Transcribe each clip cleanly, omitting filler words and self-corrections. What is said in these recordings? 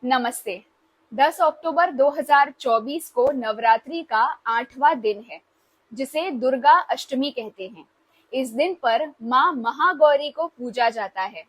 नमस्ते। 10 अक्टूबर 2024 को नवरात्रि का 8वां दिन है, जिसे दुर्गा अष्टमी कहते हैं। इस दिन पर माँ महागौरी को पूजा जाता है।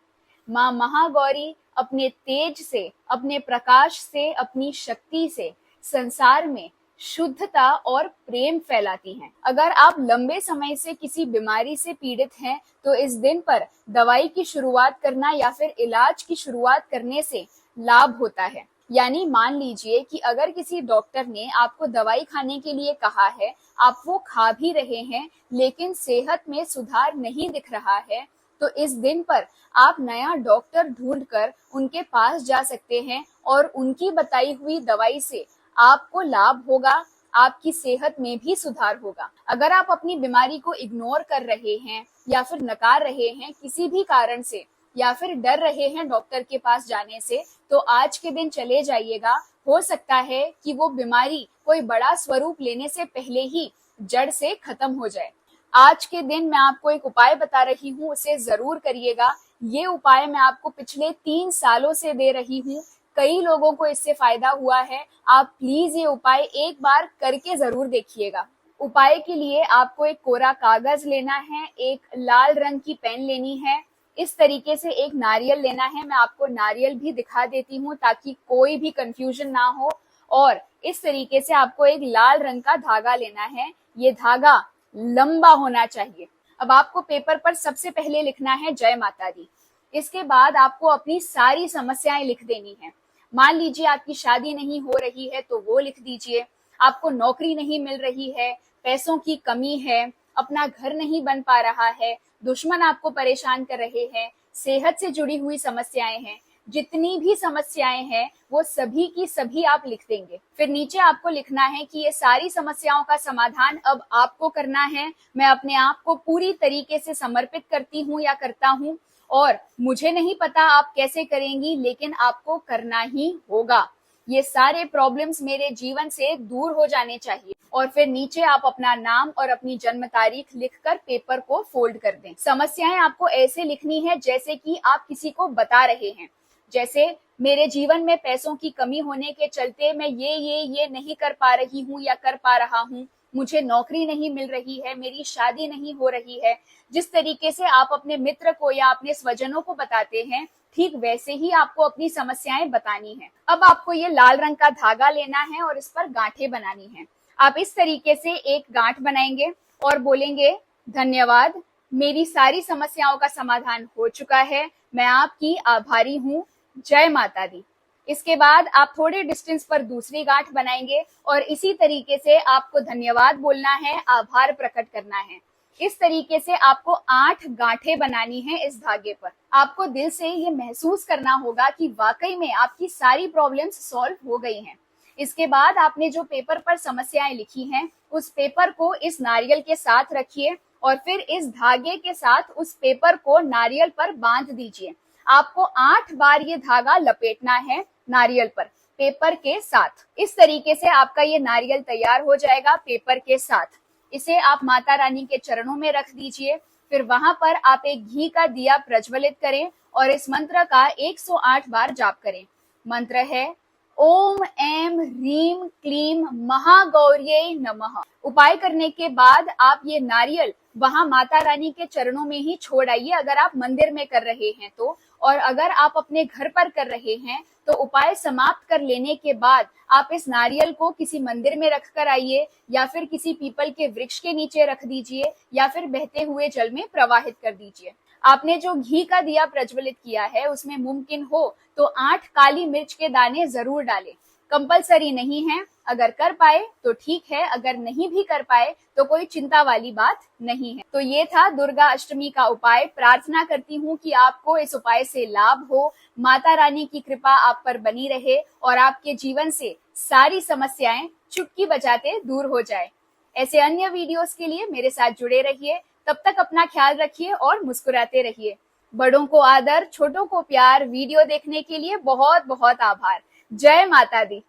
माँ महागौरी अपने तेज से, अपने प्रकाश से, अपनी शक्ति से संसार में शुद्धता और प्रेम फैलाती हैं। अगर आप लंबे समय से किसी बीमारी से पीड़ित हैं, तो इस दिन पर दवाई की शुरुआत करना या फिर इलाज की शुरुआत करने से लाभ होता है। यानी मान लीजिए कि अगर किसी डॉक्टर ने आपको दवाई खाने के लिए कहा है, आप वो खा भी रहे हैं, लेकिन सेहत में सुधार नहीं दिख रहा है, तो इस दिन पर आप नया डॉक्टर ढूंढकर उनके पास जा सकते हैं और उनकी बताई हुई दवाई से आपको लाभ होगा, आपकी सेहत में भी सुधार होगा। अगर आप अपनी बीमारी को इग्नोर कर रहे हैं या फिर नकार रहे हैं किसी भी कारण से, या फिर डर रहे हैं डॉक्टर के पास जाने से, तो आज के दिन चले जाइएगा। हो सकता है कि वो बीमारी कोई बड़ा स्वरूप लेने से पहले ही जड़ से खत्म हो जाए। आज के दिन मैं आपको एक उपाय बता रही हूँ, उसे जरूर करिएगा। ये उपाय मैं आपको पिछले 3 सालों से दे रही हूँ। कई लोगों को इससे फायदा हुआ है। आप प्लीज ये उपाय एक बार करके जरूर देखिएगा। उपाय के लिए आपको एक कोरा कागज लेना है, एक लाल रंग की पेन लेनी है, इस तरीके से एक नारियल लेना है। मैं आपको नारियल भी दिखा देती हूँ ताकि कोई भी कंफ्यूजन ना हो। और इस तरीके से आपको एक लाल रंग का धागा लेना है। ये धागा लंबा होना चाहिए। अब आपको पेपर पर सबसे पहले लिखना है जय माता दी। इसके बाद आपको अपनी सारी समस्याएं लिख देनी है। मान लीजिए आपकी शादी नहीं हो रही है तो वो लिख दीजिए। आपको नौकरी नहीं मिल रही है, पैसों की कमी है, अपना घर नहीं बन पा रहा है, दुश्मन आपको परेशान कर रहे हैं, सेहत से जुड़ी हुई समस्याएं हैं, जितनी भी समस्याएं हैं वो सभी की सभी आप लिख देंगे। फिर नीचे आपको लिखना है कि ये सारी समस्याओं का समाधान अब आपको करना है। मैं अपने आप को पूरी तरीके से समर्पित करती हूँ या करता हूँ, और मुझे नहीं पता आप कैसे करेंगी, लेकिन आपको करना ही होगा। ये सारे प्रॉब्लम्स मेरे जीवन से दूर हो जाने चाहिए। और फिर नीचे आप अपना नाम और अपनी जन्म तारीख लिखकर पेपर को फोल्ड कर दें। समस्याएं आपको ऐसे लिखनी है जैसे कि आप किसी को बता रहे हैं। जैसे, मेरे जीवन में पैसों की कमी होने के चलते मैं ये नहीं कर पा रही हूँ या कर पा रहा हूँ, मुझे नौकरी नहीं मिल रही है, मेरी शादी नहीं हो रही है। जिस तरीके से आप अपने मित्र को या अपने स्वजनों को बताते हैं, ठीक वैसे ही आपको अपनी समस्याएं बतानी है। अब आपको ये लाल रंग का धागा लेना है और इस पर गांठें बनानी है। आप इस तरीके से एक गांठ बनाएंगे और बोलेंगे, धन्यवाद, मेरी सारी समस्याओं का समाधान हो चुका है, मैं आपकी आभारी हूँ, जय माता दी। इसके बाद आप थोड़े डिस्टेंस पर दूसरी गांठ बनाएंगे और इसी तरीके से आपको धन्यवाद बोलना है, आभार प्रकट करना है। इस तरीके से आपको 8 गांठें बनानी है इस धागे पर। आपको दिल से ये महसूस करना होगा कि वाकई में आपकी सारी प्रॉब्लम्स सॉल्व हो गई हैं। इसके बाद आपने जो पेपर पर समस्याएं लिखी हैं, उस पेपर को इस नारियल के साथ रखिए और फिर इस धागे के साथ उस पेपर को नारियल पर बांध दीजिए। आपको 8 बार ये धागा लपेटना है नारियल पर, पेपर के साथ। इस तरीके से आपका ये नारियल तैयार हो जाएगा पेपर के साथ। इसे आप माता रानी के चरणों में रख दीजिए। फिर वहां पर आप एक घी का दिया प्रज्वलित करें और इस मंत्र का 108 बार जाप करें। मंत्र है, ओम ऐं ह्रीं क्लीं महागौर्यै नमः। उपाय करने के बाद आप ये नारियल वहां माता रानी के चरणों में ही छोड़ आइए, अगर आप मंदिर में कर रहे हैं तो। और अगर आप अपने घर पर कर रहे हैं तो उपाय समाप्त कर लेने के बाद आप इस नारियल को किसी मंदिर में रख कर आइए, या फिर किसी पीपल के वृक्ष के नीचे रख दीजिए, या फिर बहते हुए जल में प्रवाहित कर दीजिए। आपने जो घी का दिया प्रज्वलित किया है उसमें मुमकिन हो तो 8 काली मिर्च के दाने जरूर डालें। कंपलसरी नहीं है, अगर कर पाए तो ठीक है, अगर नहीं भी कर पाए तो कोई चिंता वाली बात नहीं है। तो ये था दुर्गा अष्टमी का उपाय। प्रार्थना करती हूँ कि आपको इस उपाय से लाभ हो, माता रानी की कृपा आप पर बनी रहे और आपके जीवन से सारी समस्याएं चुटकी बजाते दूर हो जाए। ऐसे अन्य वीडियोस के लिए मेरे साथ जुड़े रहिए। तब तक अपना ख्याल रखिए और मुस्कुराते रहिए। बड़ों को आदर, छोटों को प्यार। वीडियो देखने के लिए बहुत बहुत आभार। जय माता दी।